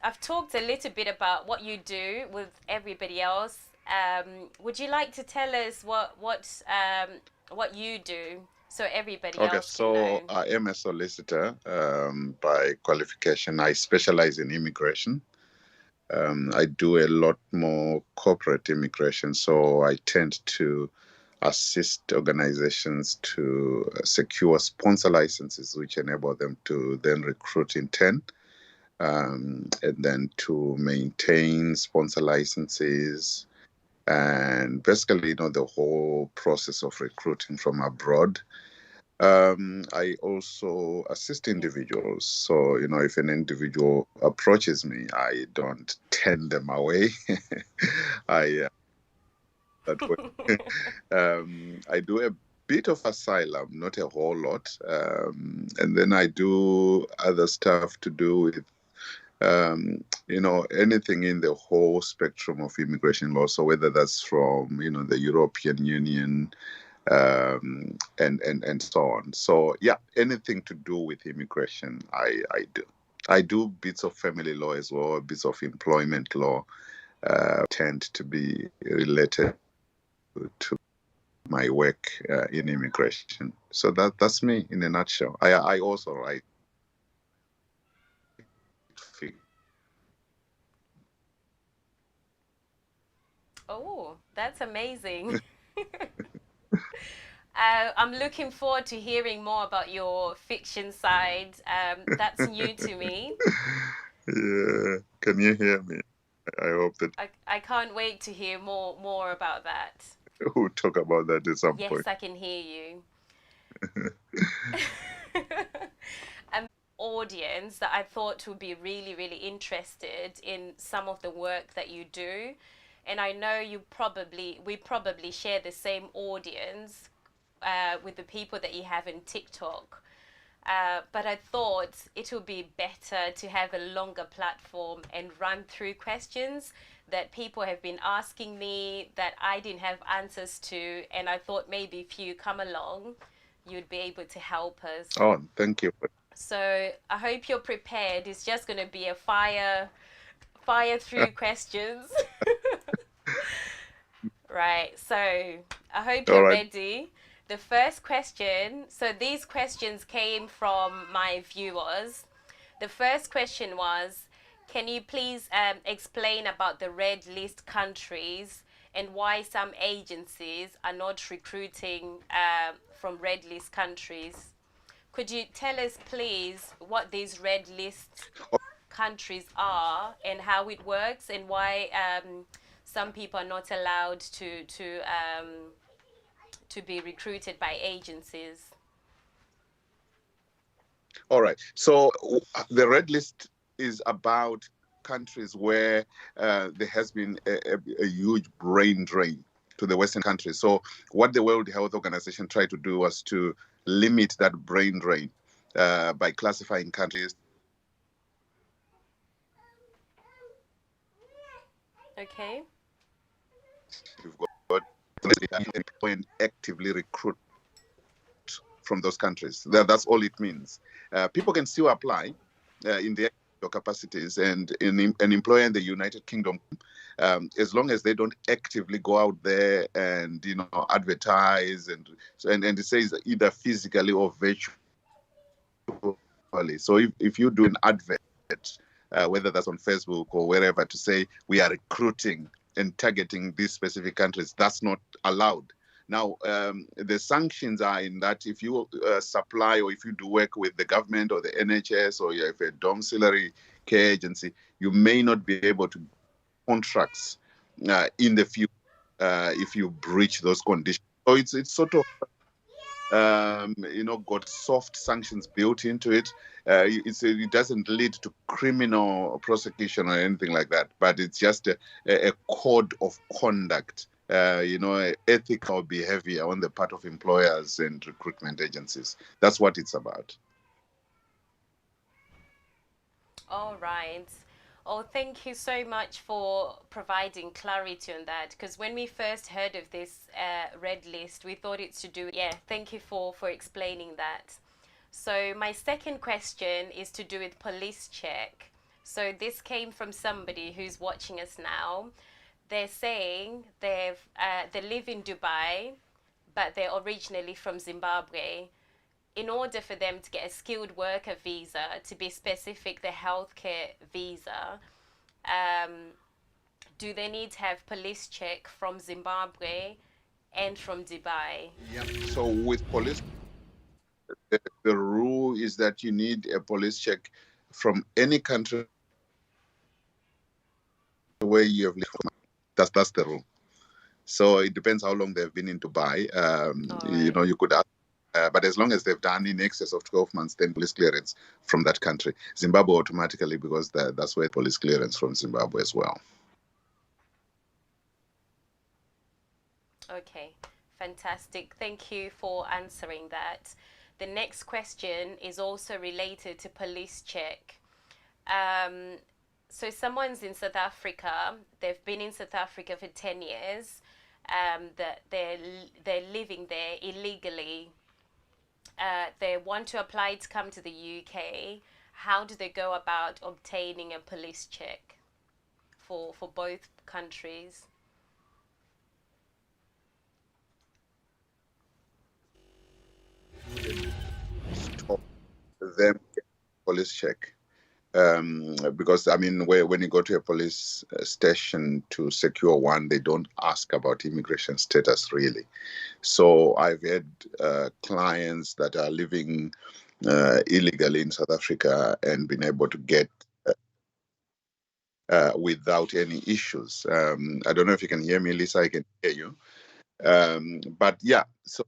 I've talked a little bit about what you do with everybody else. Would you like to tell us what you do so everybody Okay, else can know? so I am a solicitor by qualification. I specialize in immigration. I do a lot more corporate immigration, so I tend to assist organizations to secure sponsor licenses, which enable them to then recruit in 10, and then to maintain sponsor licenses, and basically, the whole process of recruiting from abroad. I also assist Yes. individuals. So, if an individual approaches me, I don't turn them away. I that way. I do a bit of asylum, not a whole lot, and then I do other stuff to do with anything in the whole spectrum of immigration law. So whether that's from the European Union, and so on. So yeah, anything to do with immigration, I do. I do bits of family law as well, bits of employment law, tend to be related to my work in immigration. So that's me in a nutshell. I also write fiction. Oh, that's amazing. I'm looking forward to hearing more about your fiction side. That's new to me. Yeah, can you hear me? I hope that I can't wait to hear more about that. we'll talk about that at some point. Yes, I can hear you. Audience that I thought would be really interested in some of the work that you do. And I know we probably share the same audience with the people that you have in TikTok. But I thought it would be better to have a longer platform and run through questions that people have been asking me that I didn't have answers to. And I thought maybe if you come along, you'd be able to help us. Oh, thank you. So I hope you're prepared. It's just going to be a fire through questions. Right. So I hope All you're right. ready. The first question. So these questions came from my viewers. The first question was, can you please explain about the red list countries and why some agencies are not recruiting from red list countries? Could you tell us, please, what these red list countries are and how it works and why some people are not allowed to be recruited by agencies? All right. So the red list is about countries where there has been a huge brain drain to the Western countries. So what the World Health Organization tried to do was to limit that brain drain by classifying countries. Okay. You've got and actively recruit from those countries. That's all it means. People can still apply in their capacities and in an employer in the United Kingdom, as long as they don't actively go out there and advertise and it says either physically or virtually. So if you do an advert, whether that's on Facebook or wherever, to say we are recruiting and targeting these specific countries, that's not allowed. Now, the sanctions are in that if you supply or if you do work with the government or the NHS or you have a domiciliary care agency, you may not be able to contracts in the future if you breach those conditions. So it's sort of got soft sanctions built into it. It doesn't lead to criminal prosecution or anything like that, but it's just a code of conduct, ethical behavior on the part of employers and recruitment agencies. That's what it's about. All right. Oh, thank you so much for providing clarity on that. Because when we first heard of this red list, we thought it's to do. Yeah, thank you for explaining that. So my second question is to do with police check. So this came from somebody who's watching us now. They're saying they live in Dubai, but they're originally from Zimbabwe. In order for them to get a skilled worker visa, to be specific, the healthcare visa, um, do they need to have police check from Zimbabwe and from Dubai? Yep. So with police, the rule is that you need a police check from any country where you have lived. That's the rule. So it depends how long they've been in Dubai. All You right. know, you could ask, but as long as they've done in excess of 12 months, then police clearance from that country. Zimbabwe automatically, because that's where police clearance from Zimbabwe as well. Okay, fantastic. Thank you for answering that. The next question is also related to police check. Um, so someone's in South Africa. They've been in South Africa for 10 years. That they're living there illegally. They want to apply to come to the UK. How do they go about obtaining a police check for both countries? Stop them police check. Because I mean, when you go to a police station to secure one, they don't ask about immigration status really. So I've had clients that are living illegally in South Africa and been able to get without any issues. I don't know if you can hear me, Lisa. I can hear you. But yeah, so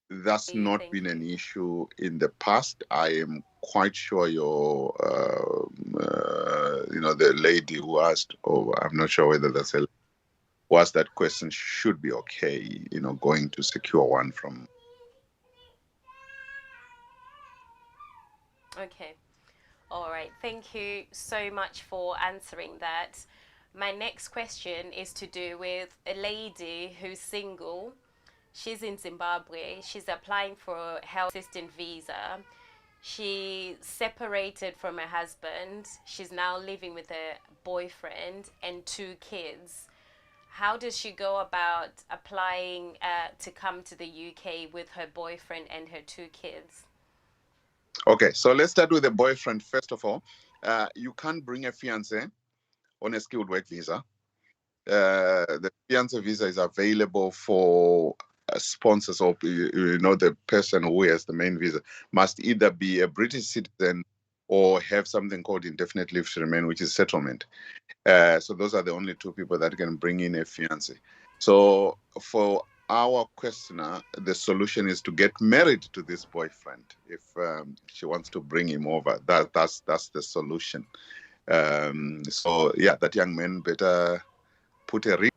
that's not Thank been you. an issue in the past. I am quite sure the lady who asked, or I'm not sure whether that's a who asked that question should be okay, going to secure one from. Okay. All right. Thank you so much for answering that. My next question is to do with a lady who's single. She's in Zimbabwe. She's applying for a health assistant visa. She separated from her husband. She's now living with a boyfriend and two kids. How does she go about applying to come to the UK with her boyfriend and her two kids? Okay, so let's start with the boyfriend first of all. You can't bring a fiance on a skilled work visa. The fiance visa is available for sponsors, or the person who has the main visa must either be a British citizen or have something called indefinite leave to remain, which is settlement. So those are the only two people that can bring in a fiance. So for our questioner, the solution is to get married to this boyfriend if she wants to bring him over. That's the solution. So yeah, that young man better put a ring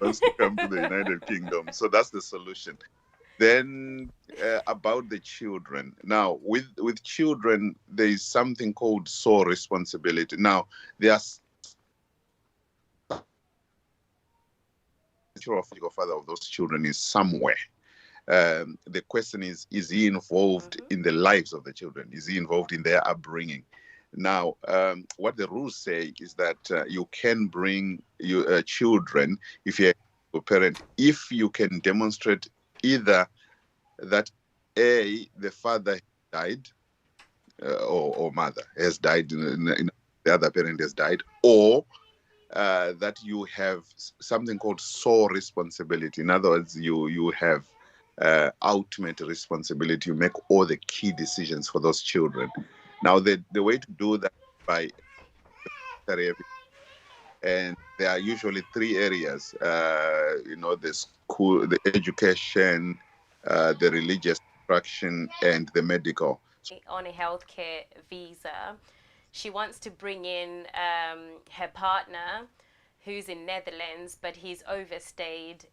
wants to come to the United Kingdom. So that's the solution. Then about the children. Now, with children, there is something called sole responsibility. Now, there's the father of those children is somewhere. The question is he involved Mm-hmm. in the lives of the children? Is he involved in their upbringing? Now, what the rules say is that you can bring your children if you're a parent, if you can demonstrate either that the father died or mother has died, the other parent has died, or that you have something called sole responsibility. In other words, you have ultimate responsibility. You make all the key decisions for those children. Now, the way to do that by and there are usually three areas. The school, the education, the religious instruction, and the medical. On a healthcare visa. She wants to bring in her partner who's in Netherlands, but he's overstayed.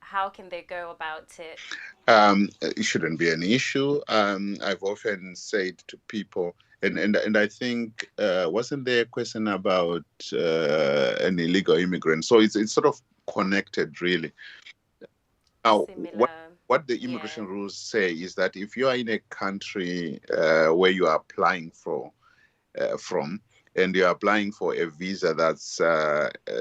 How can they go about it? It shouldn't be an issue. I've often said to people, and I think wasn't there a question about an illegal immigrant? So it's sort of connected, really. Now, Similar. what the Yeah. immigration rules say is that if you are in a country where you are applying for from, and you're applying for a visa that's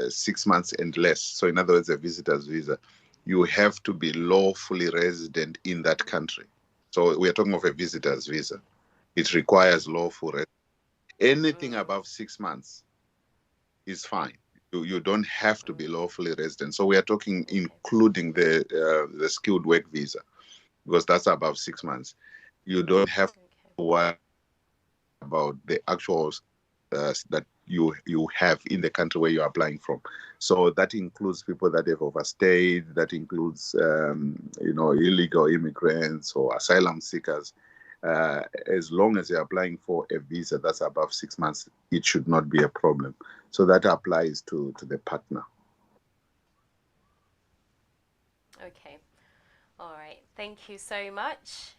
6 months and less, so in other words, a visitor's visa, you have to be lawfully resident in that country. So we are talking of a visitor's visa. It requires lawful residence. Anything above 6 months is fine. You don't have to be lawfully resident. So we are talking including the skilled work visa, because that's above 6 months. You don't have to worry about the actual that you have in the country where you're applying from. So that includes people that have overstayed. That includes illegal immigrants or asylum seekers. As long as you're applying for a visa that's above 6 months, it should not be a problem. So that applies to the partner. Okay. All right. Thank you so much.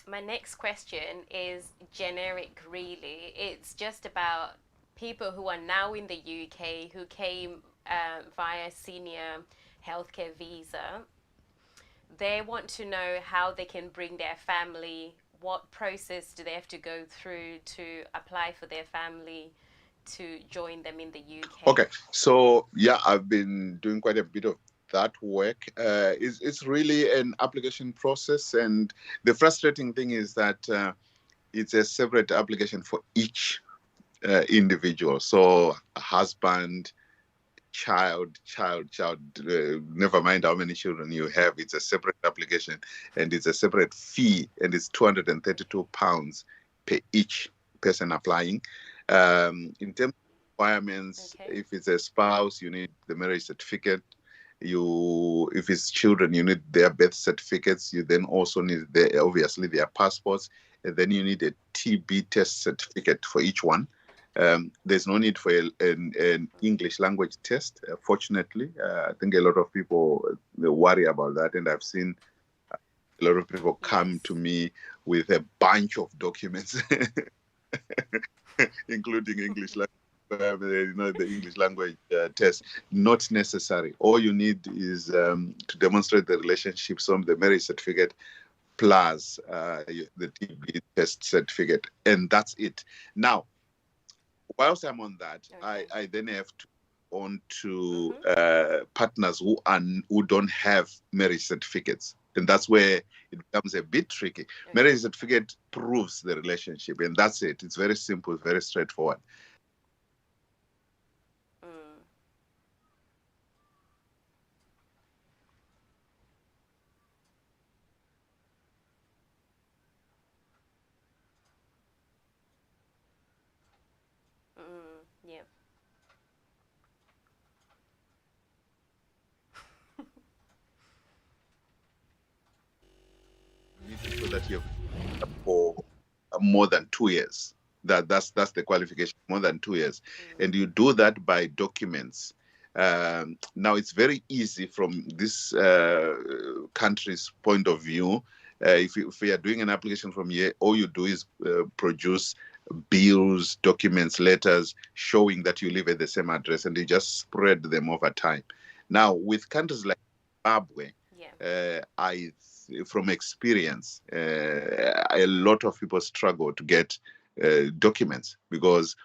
My next question is generic, really. It's just about people who are now in the UK who came via senior healthcare visa. They want to know how they can bring their family. What process do they have to go through to apply for their family to join them in the UK? Okay, so yeah, I've been doing quite a bit of that work. It's really an application process, and the frustrating thing is that it's a separate application for each individual. So husband, child, never mind how many children you have, it's a separate application, and it's a separate fee, and it's £232 per each person applying. In terms of requirements, if it's a spouse, you need the marriage certificate. If it's children, you need their birth certificates. You then also need obviously their passports, and then you need a TB test certificate for each one. There's no need for an English language test, fortunately. I think a lot of people worry about that, and I've seen a lot of people come to me with a bunch of documents, including English language. The English language test, not necessary. All you need is to demonstrate the relationship, some the marriage certificate plus the TB test certificate, and that's it. Now, whilst I'm on that, I then have to on to partners who don't have marriage certificates, and that's where it becomes a bit tricky. Marriage certificate proves the relationship, and that's it. It's very simple, very straightforward. Yeah. You need to show that you've for more than 2 years. That's the qualification, more than 2 years, and you do that by documents. Now it's very easy from this country's point of view. If we are doing an application from here, all you do is produce bills, documents, letters showing that you live at the same address, and you just spread them over time. Now, with countries like Zimbabwe, from experience, a lot of people struggle to get documents because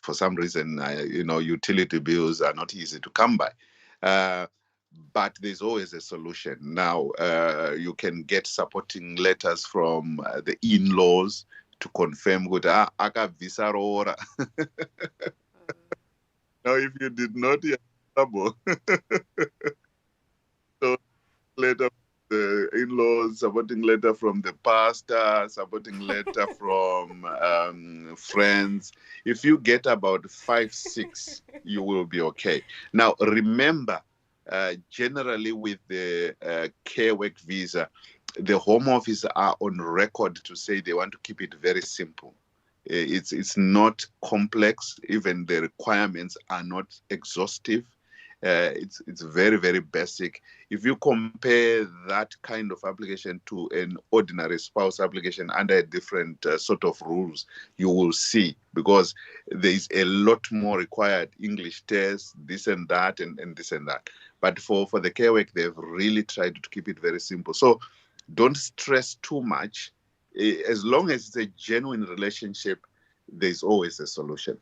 for some reason, utility bills are not easy to come by. But there's always a solution. Now, you can get supporting letters from the in-laws to confirm that aka visa rora. Now, if you did not, you have trouble. So, letter the in-laws, supporting letter from the pastor, supporting letter from friends. If you get about 5, 6, you will be okay. Now, remember, generally with the care work visa, the Home Office are on record to say they want to keep it very simple. It's not complex. Even the requirements are not exhaustive. It's very, very basic. If you compare that kind of application to an ordinary spouse application under a different sort of rules, you will see, because there is a lot more required English tests, this and that, and this and that. But for the care work, they've really tried to keep it very simple. So don't stress too much. As long as it's a genuine relationship, there's always a solution.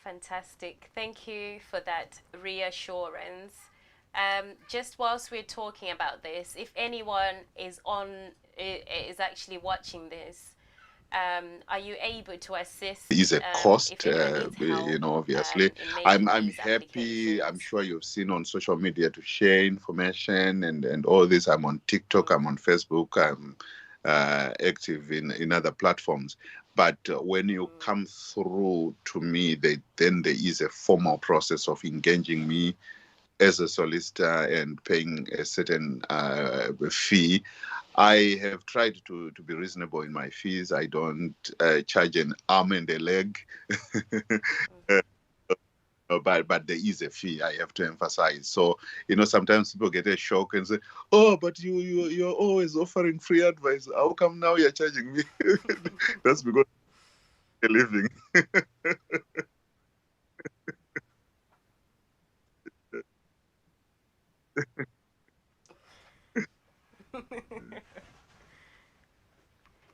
Fantastic. Thank you for that reassurance. Just whilst we're talking about this, if anyone is actually watching this, are you able to assist Is a if cost, anyone needs help obviously. in making I'm these happy. I'm applications? sure you've seen on social media to share information and all this. I'm on TikTok, I'm on Facebook, I'm active in other platforms. But when you come through to me, then there is a formal process of engaging me as a solicitor and paying a certain fee. I have tried to be reasonable in my fees. I don't charge an arm and a leg. But there is a fee, I have to emphasize. So, sometimes people get a shock and say, "Oh, but you're always offering free advice. How come now you're charging me?" That's because you're living.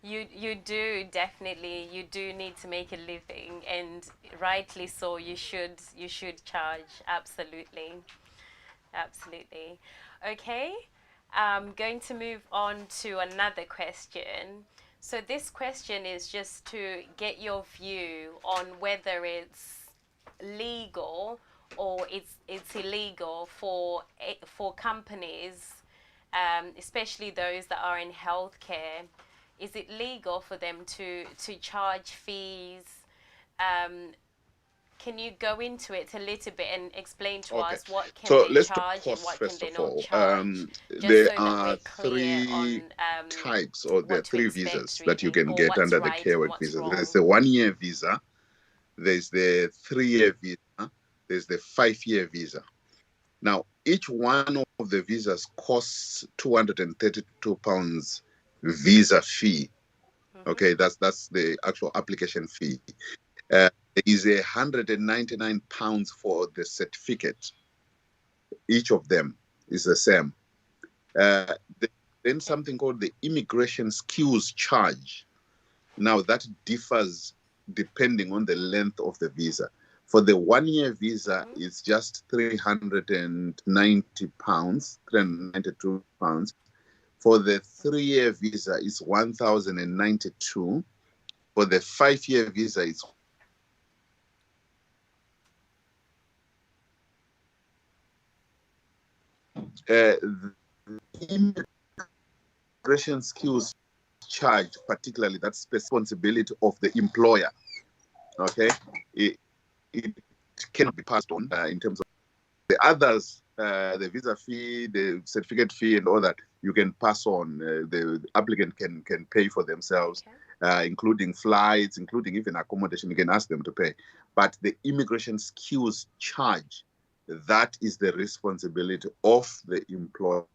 You do definitely, you do need to make a living, and rightly so. You should charge, absolutely. Absolutely. Okay, I'm going to move on to another question. So this question is just to get your view on whether it's legal or it's illegal for companies, especially those that are in healthcare. Is it legal for them to charge fees? Um, can you go into it a little bit and explain to Okay. us what can So they let's talk charge and costs what can first they of not all. charge, just There so that are we're clear on three types, or there are what to three expect visas that you really, can or get what's under the right care and work what's visa. There's wrong. the 1 year visa, there's the 3 year visa, there's the 5 year visa. Now, each one of the visas costs £232 visa fee. Mm-hmm. Okay, that's the actual application fee. There is £199 for the certificate. Each of them is the same. Uh, then Okay. something called the immigration skills charge. Now that differs depending on the length of the visa. For the 1 year visa, Mm-hmm. it's just £390, £392. For the 3 year visa, it's 1,092. For the 5 year visa, it's the immigration skills charge, particularly that's the responsibility of the employer. Okay, it cannot be passed on in terms of the others, the visa fee, the certificate fee, and all that. You can pass on. The applicant can pay for themselves, Okay. including flights, including even accommodation. You can ask them to pay. But the immigration skills charge, that is the responsibility of the employer.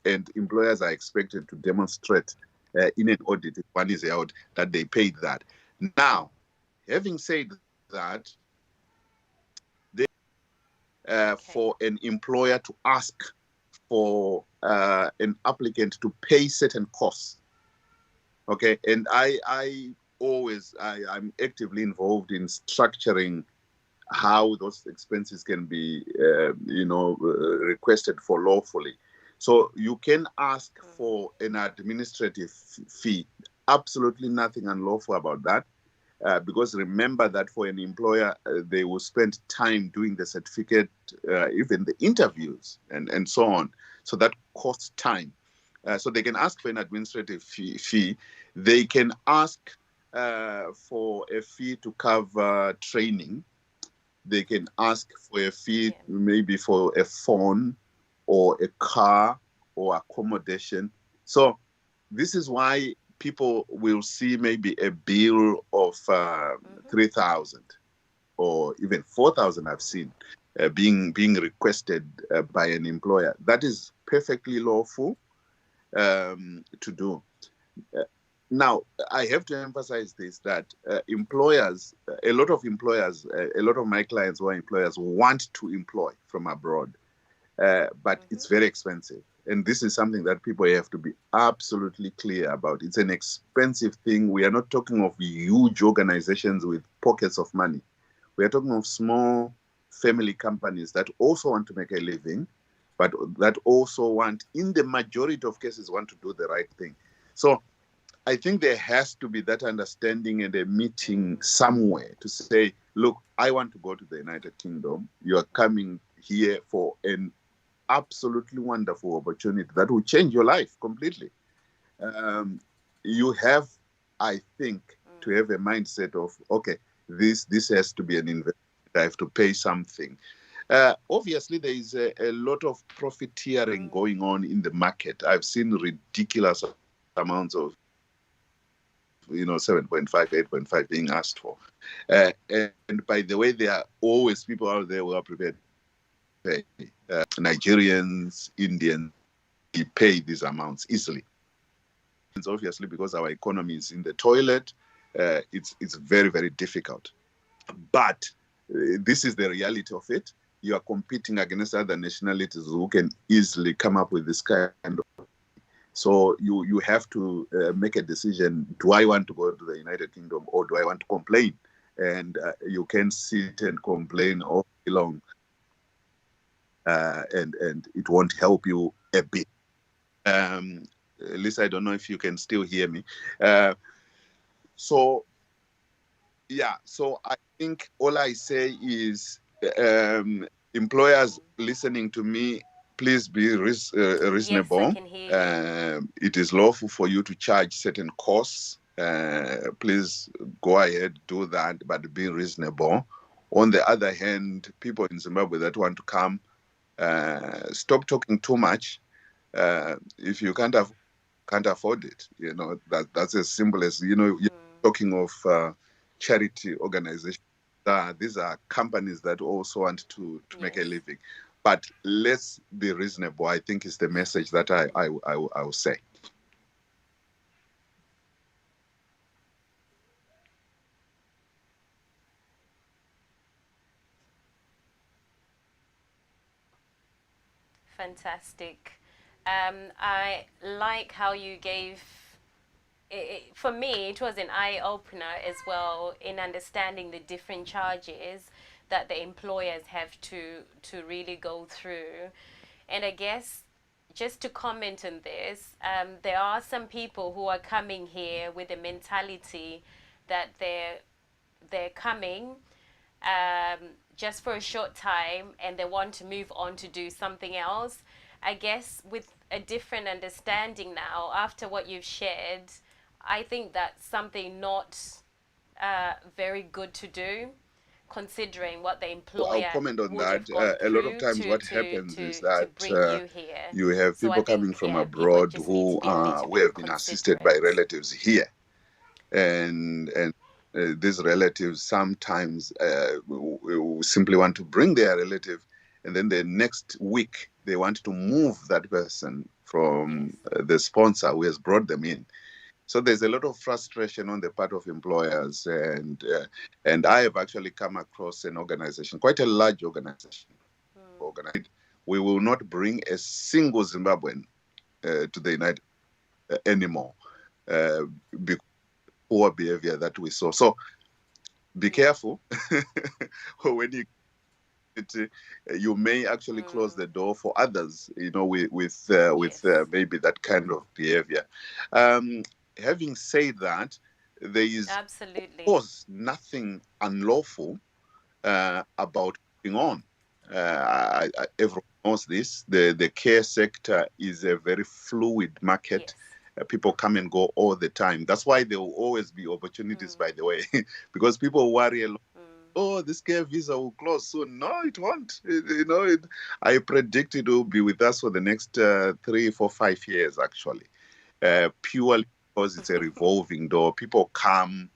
And employers are expected to demonstrate in an audit, if one is held, that they paid that. Now, having said that, Okay. for an employer to ask for an applicant to pay certain costs. Okay, and I'm actively involved in structuring how those expenses can be, requested for lawfully. So you can ask for an administrative fee. Absolutely nothing unlawful about that. Because remember that for an employer, they will spend time doing the certificate, even the interviews, and so on. So that costs time. So they can ask for an administrative fee. They can ask for a fee to cover training. They can ask for a fee Yeah. maybe for a phone or a car or accommodation. So this is why people will see maybe a bill of Mm-hmm. 3,000 or even 4,000. I've seen being requested by an employer. That is perfectly lawful to do. Now, I have to emphasize this, that employers, a lot of employers, a lot of my clients who are employers want to employ from abroad, but it's very expensive. And this is something that people have to be absolutely clear about. It's an expensive thing. We are not talking of huge organizations with pockets of money. We are talking of small family companies that also want to make a living, but that also want, in the majority of cases, want to do the right thing. So I think there has to be that understanding and a meeting somewhere to say, look, I want to go to the United Kingdom. You are coming here for an absolutely wonderful opportunity that will change your life completely. You have, I think, to have a mindset of, okay, this has to be an investment. I have to pay something. Obviously, there is a lot of profiteering going on in the market. I've seen ridiculous amounts of 7.5, 8.5 being asked for. And by the way, there are always people out there who are prepared to pay. Nigerians, Indians, they pay these amounts easily. It's obviously because our economy is in the toilet. It's very, very difficult. But this is the reality of it. You are competing against other nationalities who can easily come up with this kind of. So you have to make a decision. Do I want to go to the United Kingdom, or do I want to complain? And you can sit and complain all day long, and it won't help you a bit. Lisa, I don't know if you can still hear me. So I think all I say is, employers listening to me, please be Yes, I reasonable. can hear you. It is lawful for you to charge certain costs. Please go ahead, do that, but be reasonable. On the other hand, people in Zimbabwe that want to come, stop talking too much. If you can't afford it, that's as simple as, you're talking of charity organizations. These are companies that also want to make a Yes. living. But let's be reasonable, I think, is the message that I will say. Fantastic. I like how you gave. For me, it was an eye opener as well in understanding the different charges that the employers have to really go through. And I guess just to comment on this, there are some people who are coming here with a mentality that they're coming just for a short time and they want to move on to do something else. I guess with a different understanding now, after what you've shared, I think that's something not very good to do, considering what the I'll employer comment on would that. have gone A lot of through times, what happens is to that bring you here. you have So I people coming think, from yeah, people abroad just need to who be a little have bit been assisted by considerate. relatives here, and these relatives sometimes simply want to bring their relative, and then the next week they want to move that person Yes. from the sponsor who has brought them in. So there's a lot of frustration on the part of employers, and I have actually come across an organization, quite a large organization. We will not bring a single Zimbabwean to the United anymore, uh, because of poor behavior that we saw. So be Yeah. careful when you may actually close the door for others, with Yes. maybe that kind of behavior. Um, Having said that, there is, of Absolutely. course, nothing unlawful about moving on. Everyone knows this. The care sector is a very fluid market. Yes. People come and go all the time. That's why there will always be opportunities, by the way, because people worry a lot. Oh, this care visa will close soon. No, it won't. I predict it will be with us for the next 3, 4, 5 years, actually, purely because it's a revolving door. People come,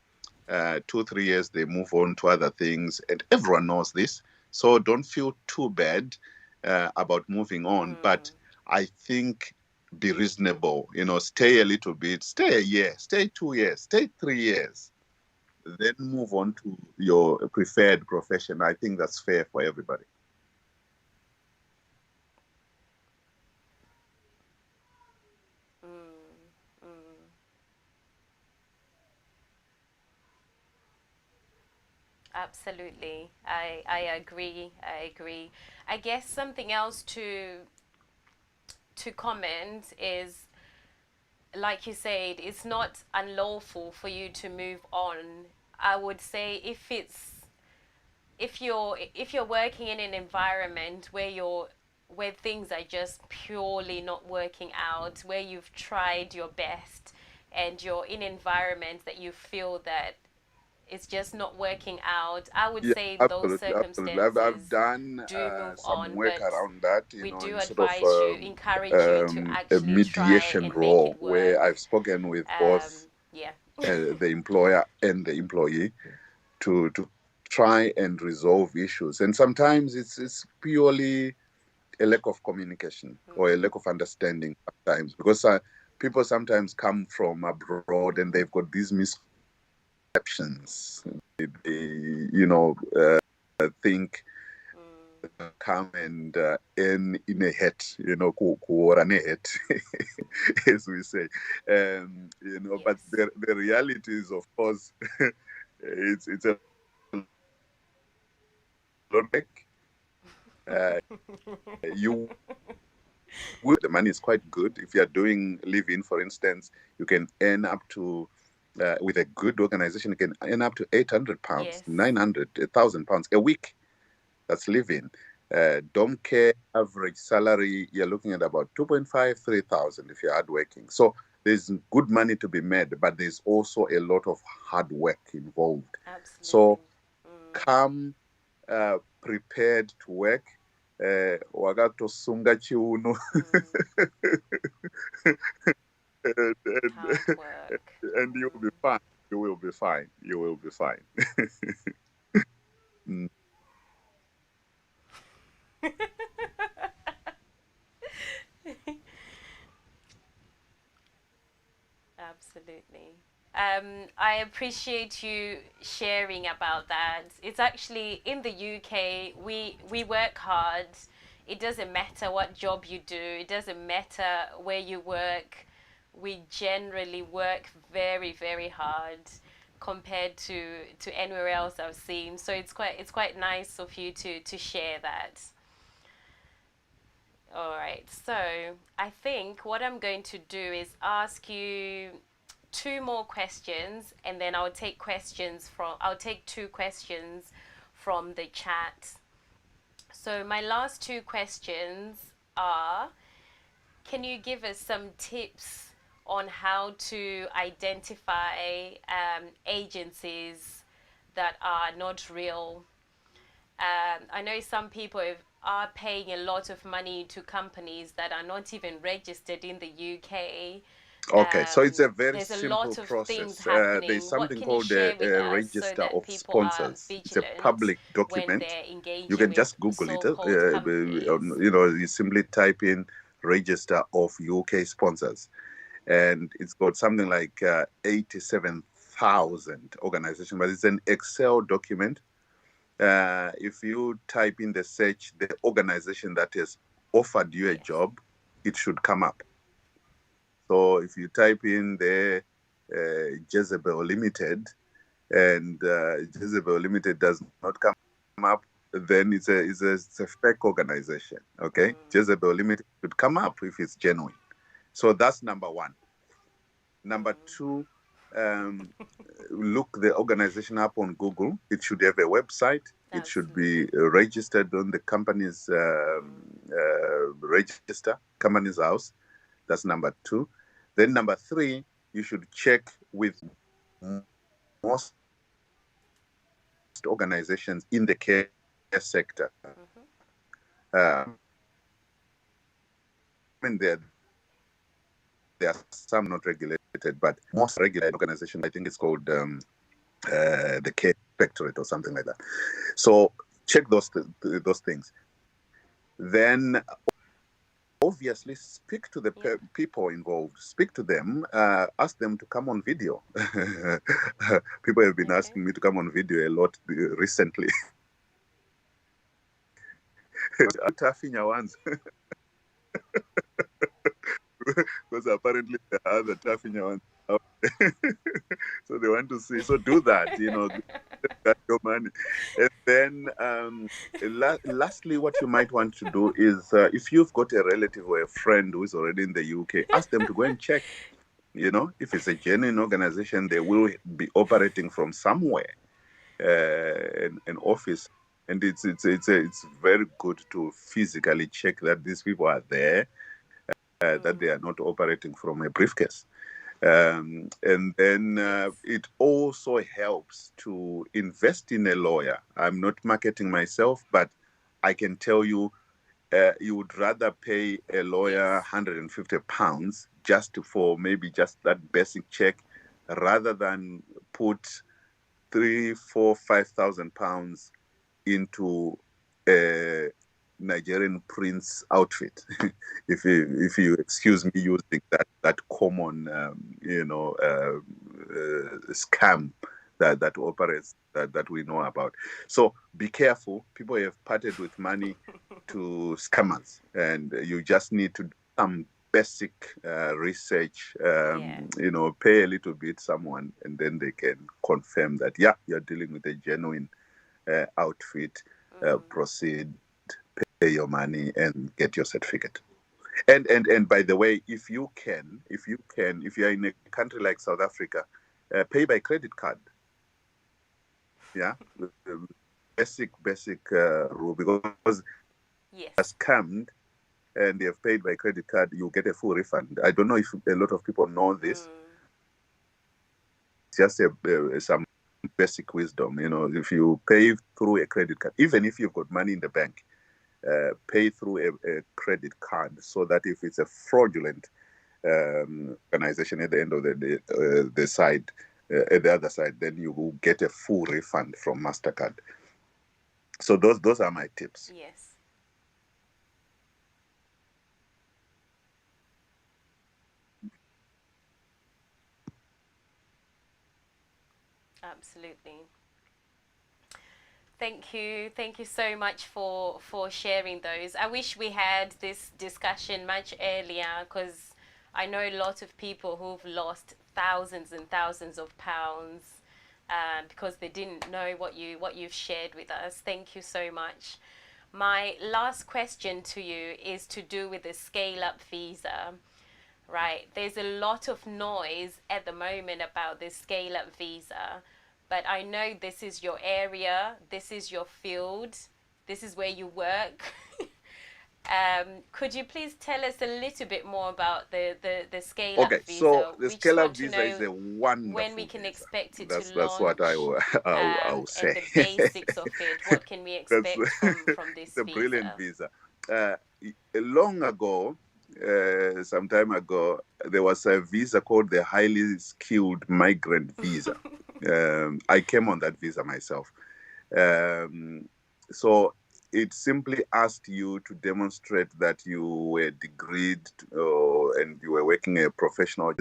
2, 3 years, they move on to other things, and everyone knows this. So don't feel too bad about moving on. But I think be reasonable, stay a little bit, stay a year, stay 2 years, stay 3 years, then move on to your preferred profession. I think that's fair for everybody. Absolutely. I agree. I agree. I guess something else to comment is, like you said, it's not unlawful for you to move on. I would say if you're working in an environment where things are just purely not working out, where you've tried your best and you're in environments that you feel that it's just not working out, I would Yeah, say those absolutely, absolutely. I've circumstances done do move some on, work but around that, we do in sort of advise you, encourage you to a actually try mediation and make role it where work. I've spoken with both Yeah. the employer and the employee to try and resolve issues. And sometimes it's purely a lack of communication or a lack of understanding sometimes, because people sometimes come from abroad and they've got these misconceptions. Think come and earn in a hat, in a hat, as we say. But Yes. the reality is, of course, it's a lot of work. Uh, you the money is quite good. If you're doing live-in, for instance, you can earn up to with a good organization, you can earn up to £800, Yes. 900, £1,000 a week. That's living. Dom care average salary, you're looking at about 2.5, 3,000 if you're hardworking. So there's good money to be made, but there's also a lot of hard work involved. Absolutely. So come prepared to work. Wakatosunga chiuno. Hard work. And you'll be fine. You will be fine. You will be fine. Mm. Absolutely. I appreciate you sharing about that. It's actually in the UK, we work hard. It doesn't matter what job you do, it doesn't matter where you work. We generally work very, very hard compared to anywhere else I've seen. So it's quite nice of you to share that. All right. So I think what I'm going to do is ask you two more questions, and then I'll take two questions from the chat. So my last two questions are: can you give us some tips on how to identify agencies that are not real? I know some people are paying a lot of money to companies that are not even registered in the UK. Okay, so it's a very There's a simple lot of things process. There's happening. What something can you called share with a us so register that of people are sponsors. It's a vigilant public when document. they're You engaging can with just Google it. so-called companies? You simply type in register of UK sponsors, and it's got something like 87,000 organizations, but it's an Excel document. If you type in the search the organization that has offered you a Yes. job, it should come up. So if you type in the Jezebel Limited, and Jezebel Limited does not come up, then it's a fake organization. Okay, Jezebel Limited should come up if it's genuine. So that's number one. Number two, um, look the organization up on Google. It should have a website. It should be Absolutely. registered on the company's register, company's house. That's number two. Then number three, you should check with most organizations in the care sector. I mean, there are some not regulated, but most regulated organizations, I think it's called the Care Inspectorate or something like that. So check those things. Then obviously speak to the people involved, speak to them, ask them to come on video. People have been asking me to come on video a lot recently. Taffi Nyawanza. Because apparently there are other Taffi Nyawanza out there. So they want to see. So do that, get your money. And then lastly, what you might want to do is if you've got a relative or a friend who is already in the UK, ask them to go and check. If it's a genuine organization, they will be operating from somewhere, an office, and it's very good to physically check that these people are there, that they are not operating from a briefcase. And then it also helps to invest in a lawyer. I'm not marketing myself, but I can tell you, you would rather pay a lawyer £150 for maybe just that basic check, rather than put 3, 4, 5,000 pounds into a Nigerian prince outfit. if you excuse me using that common scam that operates, that we know about. So be careful. People have parted with money to scammers, and you just need to do some basic research. Pay a little bit someone, and then they can confirm that you're dealing with a genuine outfit. Proceed, pay your money, and get your certificate. And by the way, if you are in a country like South Africa, pay by credit card. Yeah, basic rule, because are scammed and they have paid by credit card, you get a full refund. I don't know if a lot of people know this. It's just some basic wisdom. If you pay through a credit card, even if you've got money in the bank, pay through a credit card, so that if it's a fraudulent organization at the end of the day, at the other side, then you will get a full refund from MasterCard. So those are my tips. Yes. Absolutely. Thank you so much for sharing those. I wish we had this discussion much earlier, because I know a lot of people who've lost thousands and thousands of pounds because they didn't know what you've shared with us. Thank you so much. My last question to you is to do with the scale-up visa. Right, there's a lot of noise at the moment about this scale-up visa, but I know this is your area, this is your field, this is where you work. Could you please tell us a little bit more about the scale-up visa? So the scale-up visa is a wonderful when we can expect it that's, to launch. That's what I will say. And the basics of it. What can we expect from this visa? It's a brilliant visa. Long ago, some time ago, there was a visa called the highly skilled migrant visa. I came on that visa myself. So it simply asked you to demonstrate that you were degreed and you were working a professional.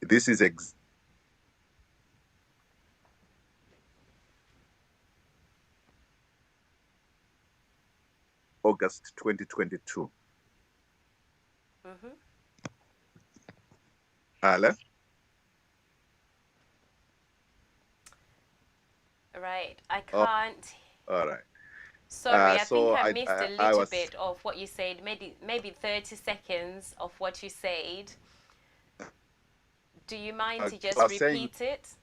This is August 2022. Ala? Right, I can't. All right. Sorry, I think I missed a little bit of what you said. Maybe 30 seconds of what you said. Do you mind to just repeat it?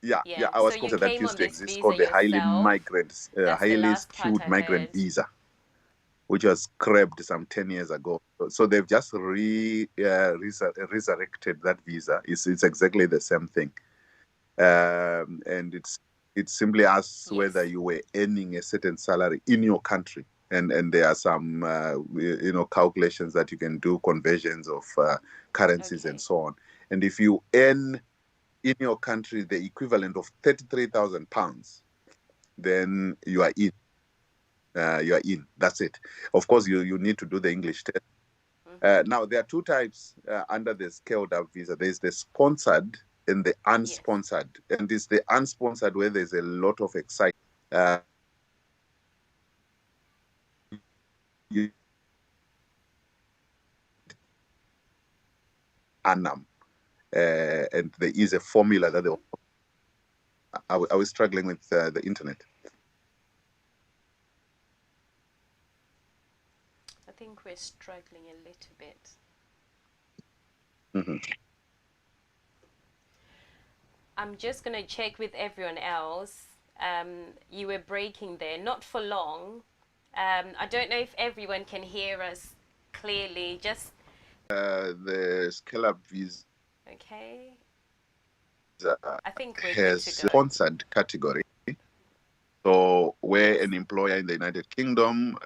Yeah. I was saying that used to exist, called the highly skilled migrant visa, which was scrapped some 10 years ago. So they've just resurrected that visa. It's exactly the same thing. And it simply asks whether you were earning a certain salary in your country. And there are some calculations that you can do, conversions of currencies and so on. And if you earn in your country the equivalent of £33,000, then you are in. you are in. That's it. Of course, you need to do the English test. Now, there are two types under the scaled up visa. There's the sponsored and the Yes. unsponsored. And it's the unsponsored where there's a lot of excitement. You annum. And there is a formula that they. Are we struggling with the internet? I think we're struggling a little bit. Mm-hmm. I'm just going to check with everyone else. You were breaking there, not for long. I don't know if everyone can hear us clearly. Just The scale up visa okay. I think we're good has to go. sponsored category. So where Yes. an employer in the United Kingdom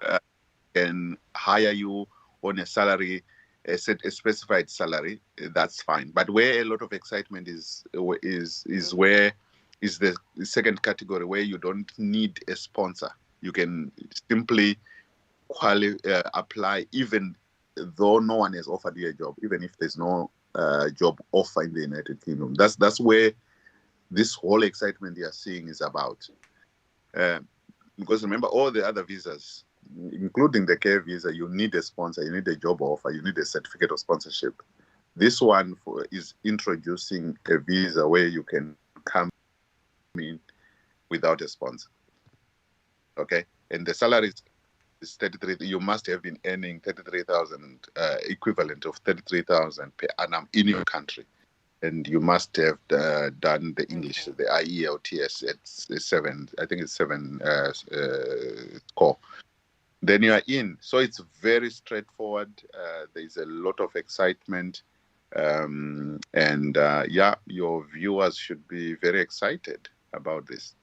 can hire you on a salary, a specified salary, that's fine. But where a lot of excitement is where is the second category where you don't need a sponsor. You can simply apply even though no one has offered you a job, even if there's no job offer in the United Kingdom. That's where this whole excitement you're seeing is about. Because remember, all the other visas, including the care visa, you need a sponsor, you need a job offer, you need a certificate of sponsorship. This one is introducing a visa where you can come in without a sponsor. Okay, and the salary is 33. You must have been earning 33,000, equivalent of 33,000 per annum in your country, and you must have done the English, the IELTS at 7. I think it's 7 score. Then you are in. So it's very straightforward. There's a lot of excitement. And yeah, your viewers should be very excited about this.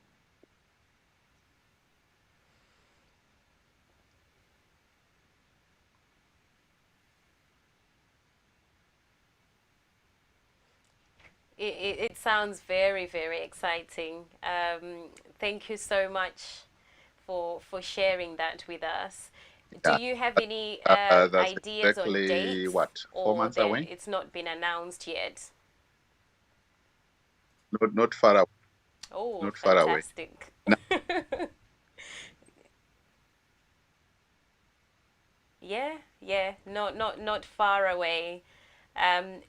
It sounds very, very exciting. Thank you so much for sharing that with us. Do Yeah, you have any that's ideas on exactly dates, what, 4 or months away? it's not been announced yet? Not far away. Oh, Not far away. fantastic. Now, Yeah, yeah, not far away. Um,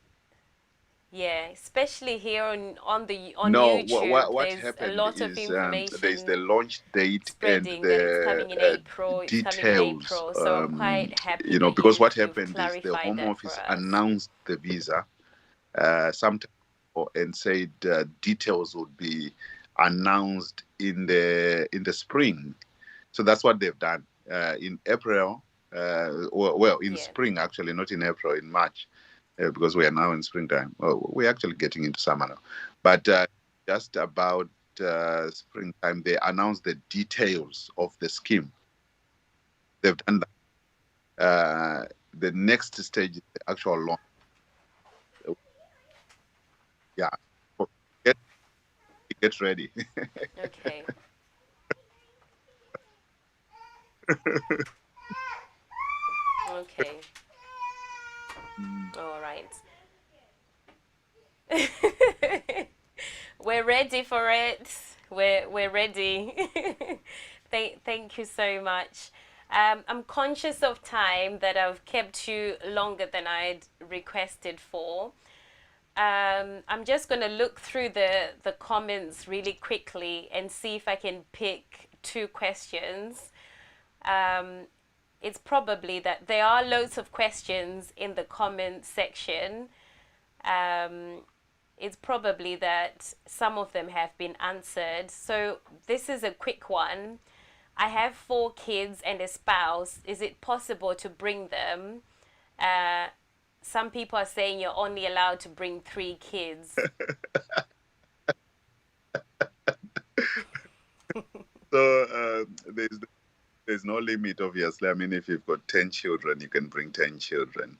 yeah, especially here on no, YouTube, what there's a happened lot of is there's the information launch date and spreading that it's the coming in April. It's coming in details. April. So I'm quite happy that Because what you've happened is the clarified Home that for Office us. announced the visa sometime ago and said details would be announced in the spring. So that's what they've done in April. Well, in Yeah. spring actually, not in April, in March, because we are now in springtime. Well, we're actually getting into summer now, but just about springtime, they announced the details of the scheme. They've done that. The next stage is the actual launch. Yeah, get get ready. Okay. Okay. All right. We're ready for it. We're ready. Thank you so much. I'm conscious of time that I've kept you longer than I'd requested for. I'm just going to look through the comments really quickly and see if I can pick two questions. It's probably that there are loads of questions in the comment section. It's probably that some of them have been answered. So this is a quick one. I have 4 kids and a spouse. Is it possible to bring them? Some people are saying you're only allowed to bring 3 kids. So there's no limit, obviously. I mean, if you've got 10 children, you can bring 10 children.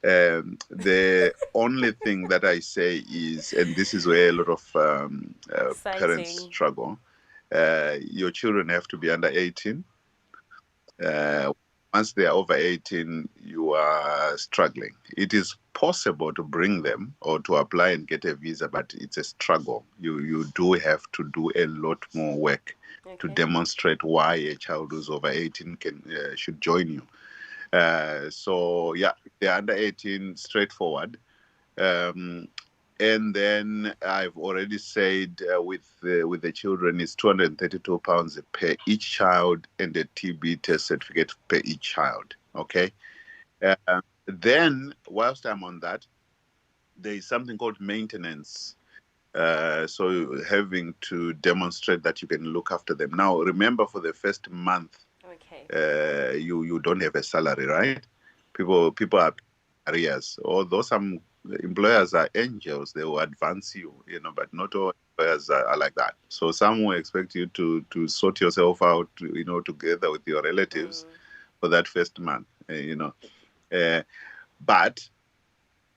The only thing that I say is, and this is where a lot of parents Exciting. struggle, your children have to be under 18. Once they are over 18, you are struggling. It is possible to bring them or to apply and get a visa, but it's a struggle. You do have to do a lot more work to Okay. demonstrate why a child who's over 18 should join you. So yeah, they're under 18, straightforward. Um, and then I've already said with the children, it's £232 per each child, and a TB test certificate per each child. Okay. Then, whilst I'm on that, there is something called maintenance. So having to demonstrate that you can look after them. Now, remember, for the first month, Okay. you don't have a salary, right? People are arrears. Although some employers are angels, they will advance you, but not all employers are like that. So some will expect you to sort yourself out, together with your relatives for that first month, but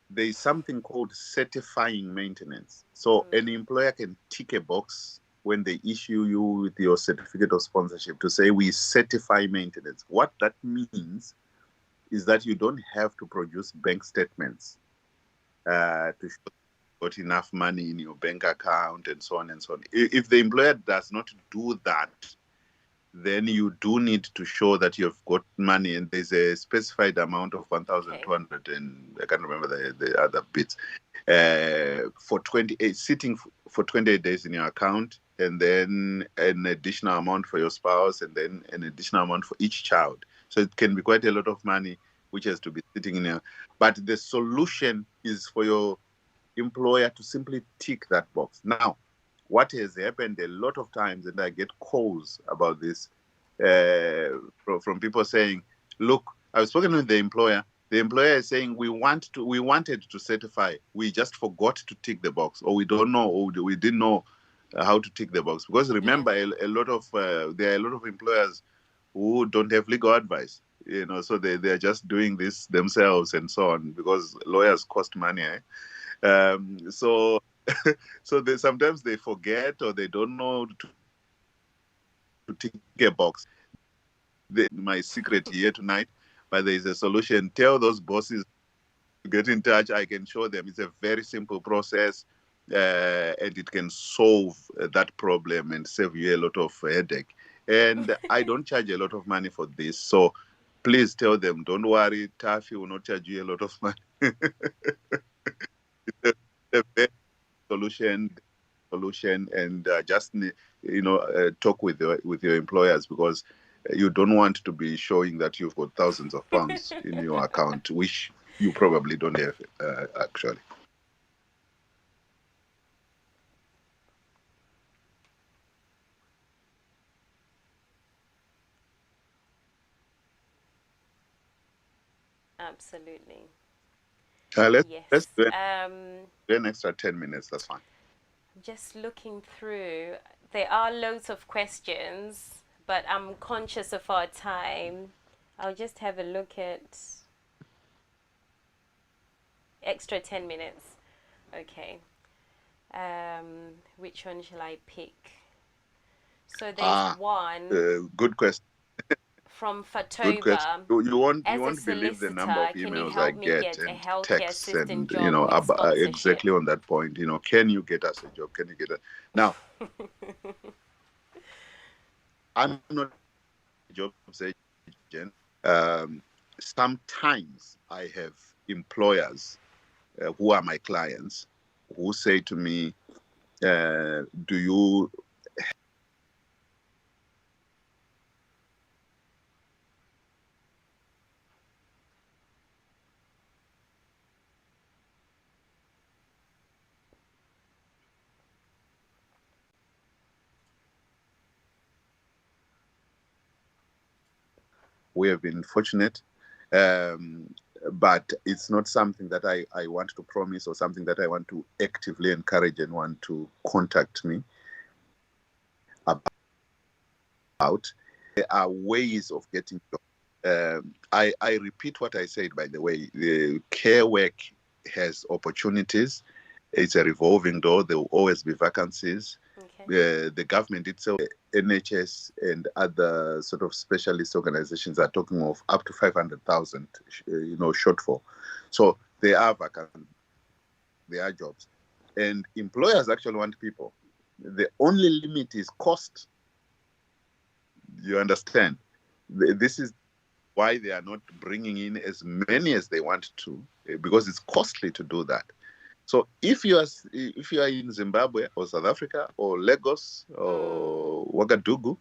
there is something called certifying maintenance. So an employer can tick a box when they issue you with your certificate of sponsorship to say we certify maintenance. What that means is that you don't have to produce bank statements to show you got enough money in your bank account and so on and so on. If the employer does not do that, then you do need to show that you've got money, and there's a specified amount of Okay. 1,200, and I can't remember the other bits, for 28, sitting for 28 days in your account, and then an additional amount for your spouse, and then an additional amount for each child. So it can be quite a lot of money which has to be sitting in there. But the solution is for your employer to simply tick that box. Now, what has happened a lot of times, and I get calls about this from people saying, "Look, I've spoken with the employer. The employer is saying we wanted to certify. We just forgot to tick the box, or we don't know, or we didn't know how to tick the box." Because Yeah. remember, a lot of there are a lot of employers who don't have legal advice. So they are just doing this themselves and so on, because lawyers cost money. So so sometimes they forget, or they don't know to tick a box. My secret here tonight, but there is a solution. Tell those bosses to get in touch. I can show them. It's a very simple process, and it can solve that problem and save you a lot of headache. And I don't charge a lot of money for this, so please tell them, don't worry, Taffi will not charge you a lot of money. It's a very solution, and just talk with your employers, because you don't want to be showing that you've got thousands of pounds in your account, which you probably don't have, actually. Absolutely. Let's Yes. do an extra 10 minutes. That's fine. Just looking through, there are loads of questions, but I'm conscious of our time. I'll just have a look at extra 10 minutes. Okay. Which one shall I pick? So there's Ah, one good question. from Good question. Fatoba. You As a won't believe the number of solicitor, can you emails I help me get get a and healthcare texts, assistant and job with sponsorship? exactly on that point. Can you get us a job? Can you get a now? I'm not a job agent. Um, Sometimes I have employers who are my clients who say to me, "Do you?" We have been fortunate, um, but it's not something that I want to promise, or something that I want to actively encourage anyone to contact me about. There are ways of getting jobs. I repeat what I said, by the way. The care work has opportunities. It's a revolving door. There will always be vacancies. the government itself, NHS and other sort of specialist organizations are talking of up to 500,000, shortfall. So there are vacancies, there are jobs, and employers actually want people. The only limit is cost. You understand? This is why they are not bringing in as many as they want to, because it's costly to do that. So if you are in Zimbabwe or South Africa or Lagos or Ouagadougou,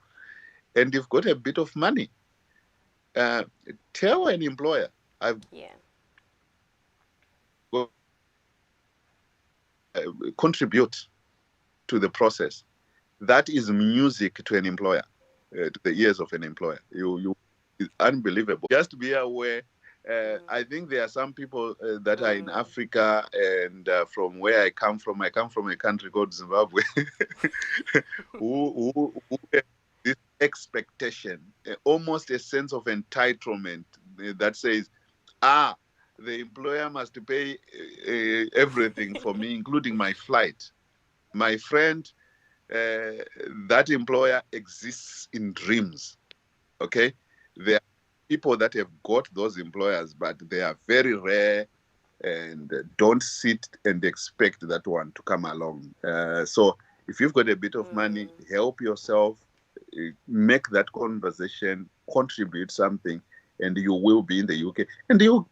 and you've got a bit of money, tell an employer, I've got, contribute to the process. That is music to an employer, to the ears of an employer. It's unbelievable. Just be aware. I think there are some people that are in Africa, and from where I come from a country called Zimbabwe, who have this expectation, almost a sense of entitlement that says, the employer must pay everything for me, including my flight. My friend, that employer exists in dreams. Okay, there are people that have got those employers, but they are very rare, and don't sit and expect that one to come along. So if you've got a bit of money, help yourself, make that conversation, contribute something, and you will be in the UK, and you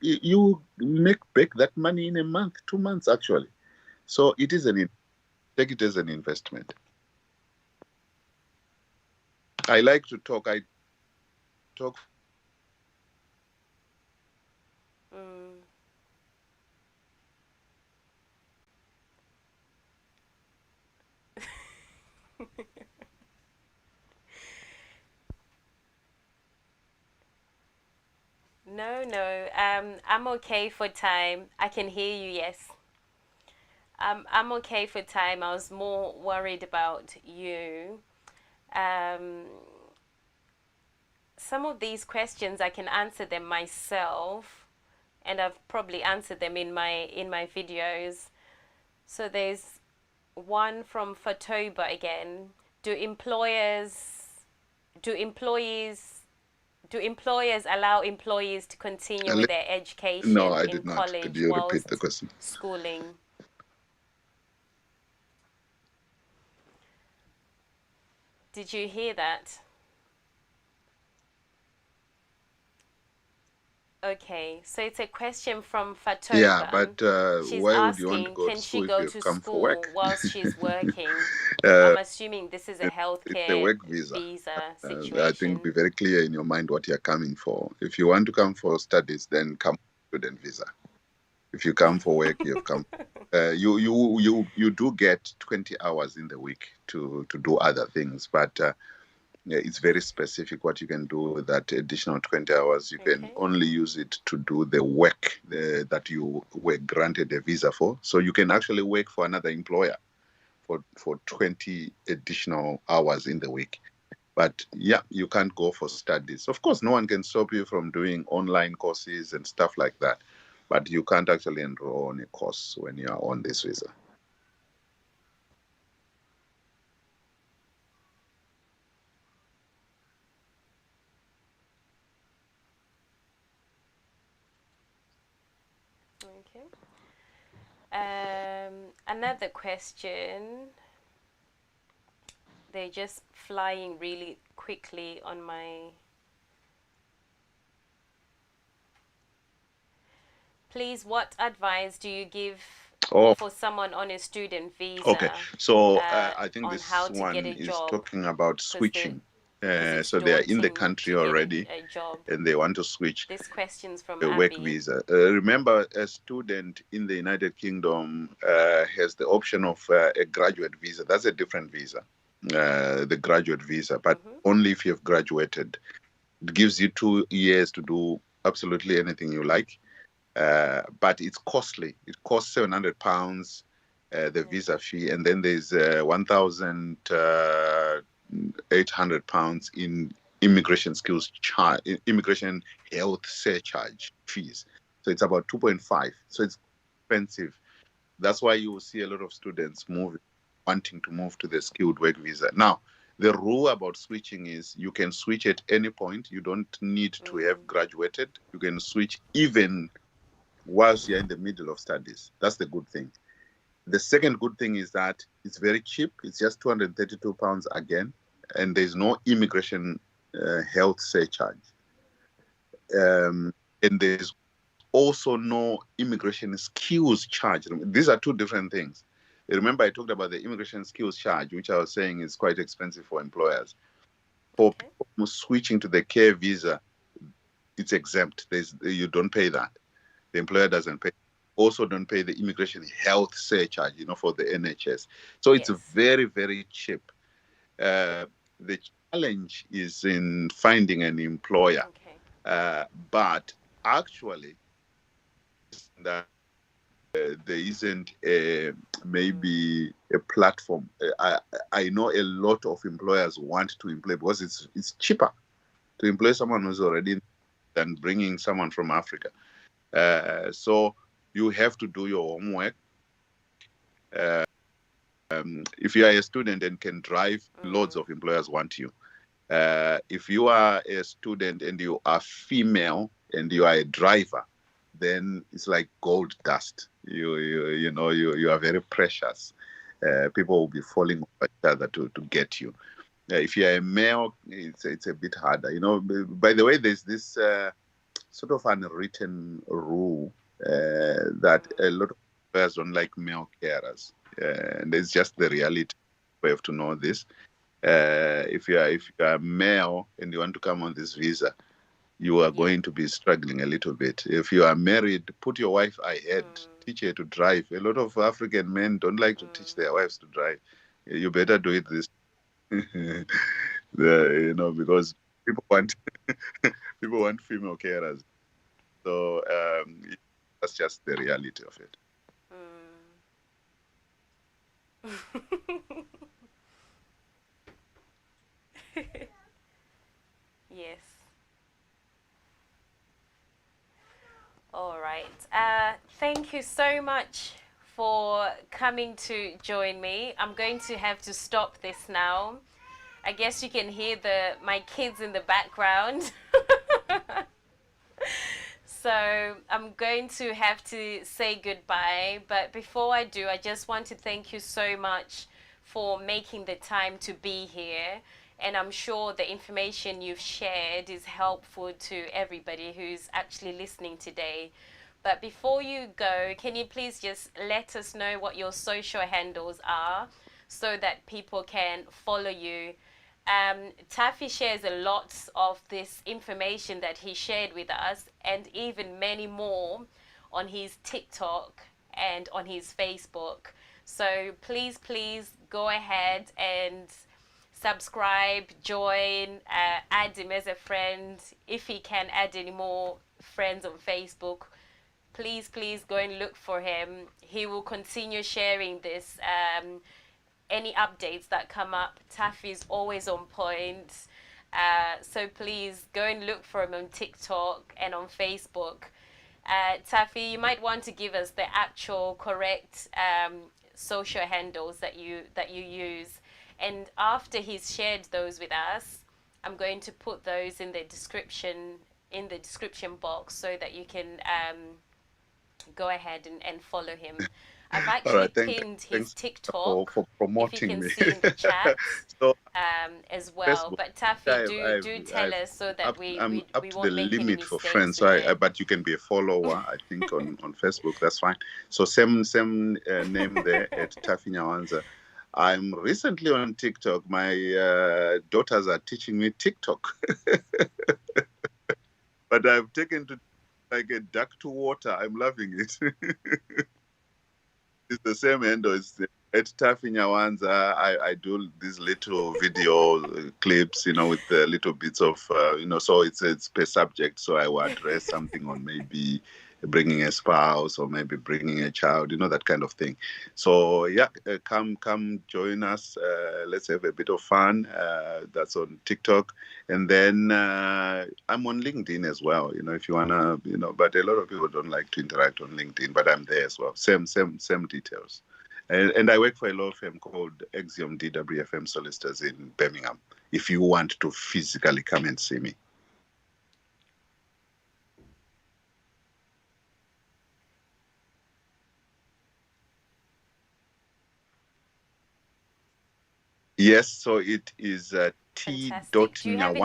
make back that money in a month, 2 months actually. So it is take it as an investment. I like to talk. I talk. No. I'm okay for time. I can hear you, yes. I'm okay for time. I was more worried about you. Some of these questions I can answer them myself, and I've probably answered them in my videos. So there's one from Fatoba again. Do employers allow employees to continue with their education No, I in did not. Could college you repeat whilst the question? schooling? Did you hear that? Okay, so it's a question from Fatoba. Yeah, but She's why would you want to asking, go to can she school if go you've to come for school work? whilst she's working? I'm assuming this is a It's a healthcare work visa. I think be situation. very clear in your mind what you're coming for. If you want to come for studies, then come student visa. If you come for work, you've come. You do get 20 hours in the week to do other things, but it's very specific what you can do with that additional 20 hours. You can only use it to do the work that you were granted a visa for. So you can actually work for another employer for 20 additional hours in the week. But yeah, you can't go for studies. Of course, no one can stop you from doing online courses and stuff like that. But you can't actually enroll on a course when you are on this visa. Okay. Another question. They're just flying really quickly on my. Please, what advice do you give for someone on a student visa? Okay, so I think on this how to one get a is job, talking about switching. because So they are in the daunting country to get already, a job. and they want to switch This question's from a work Abby. visa. Remember, a student in the United Kingdom has the option of a graduate visa. That's a different visa, the graduate visa, but only if you've graduated. It gives you 2 years to do absolutely anything you like, but it's costly. It costs £700, the visa fee, and then there's £1,800 in immigration skills charge, immigration health surcharge fees. So it's about 2.5. So it's expensive. That's why you see a lot of students moving. wanting to move to the skilled work visa. Now, the rule about switching is you can switch at any point. You don't need to have graduated. You can switch even whilst you're in the middle of studies. That's the good thing. The second good thing is that it's very cheap. It's just £232 again, and there's no immigration health surcharge. And there's also no immigration skills charge. These are two different things. Remember, I talked about the immigration skills charge, which I was saying is quite expensive for employers. For people switching to the care visa, it's exempt. You don't pay that. The employer doesn't pay. Also don't pay the immigration health surcharge, for the NHS. So it's very, very cheap. The challenge is in finding an employer. But actually, that there isn't maybe a platform. I know a lot of employers want to employ because it's cheaper to employ someone who's already than bringing someone from Africa. So you have to do your homework. If you are a student and can drive, loads of employers want you. If you are a student and you are female and you are a driver, then it's like gold dust. You are very precious. People will be falling over each other to get you. If you are a male, it's a bit harder. By the way, there's this sort of unwritten rule that a lot of employers don't like male carers. And it's just the reality. We have to know this. If you are male and you want to come on this visa, you are going to be struggling a little bit. If you are married, put your wife ahead, teach her to drive. A lot of African men don't like to teach their wives to drive. You better do it this, because people want female carers. So that's just the reality of it. Yes. All right. Thank you so much for coming to join me. I'm going to have to stop this now. I guess you can hear my kids in the background. So I'm going to have to say goodbye. But before I do, I just want to thank you so much for making the time to be here. And I'm sure the information you've shared is helpful to everybody who's actually listening today. But before you go, can you please just let us know what your social handles are so that people can follow you? Taffi shares a lot of this information that he shared with us and even many more on his TikTok and on his Facebook. So please go ahead and subscribe, join, add him as a friend. If he can add any more friends on Facebook, please go and look for him. He will continue sharing this. Any updates that come up, Taffi is always on point. So please go and look for him on TikTok and on Facebook. Taffi, you might want to give us the actual correct social handles that you use. And after he's shared those with us, I'm going to put those in the description box so that you can go ahead and follow him. I've actually pinned his TikTok for promoting if you can me. see in the chat So, as well. Facebook, But Taffi, do tell us so that I'm up we to the won't make any limit for mistakes friends. with it. But you can be a follower, I think, on Facebook. That's fine. So same name there at Taffi Nyawanza. I'm recently on TikTok. My daughters are teaching me TikTok. But I've taken to like a duck to water. I'm loving it. It's the same handle. It's at Taffi Nyawanza. I do these little video clips, with little bits of, so it's per subject. So I will address something on maybe bringing a spouse or maybe bringing a child, that kind of thing. So yeah, come join us. Let's have a bit of fun. That's on TikTok. And then I'm on LinkedIn as well, if you want to, but a lot of people don't like to interact on LinkedIn, but I'm there as well. Same details. And I work for a law firm called Axiom DWFM Solicitors in Birmingham, if you want to physically come and see me. Yes, so it is Fantastic. Do you have any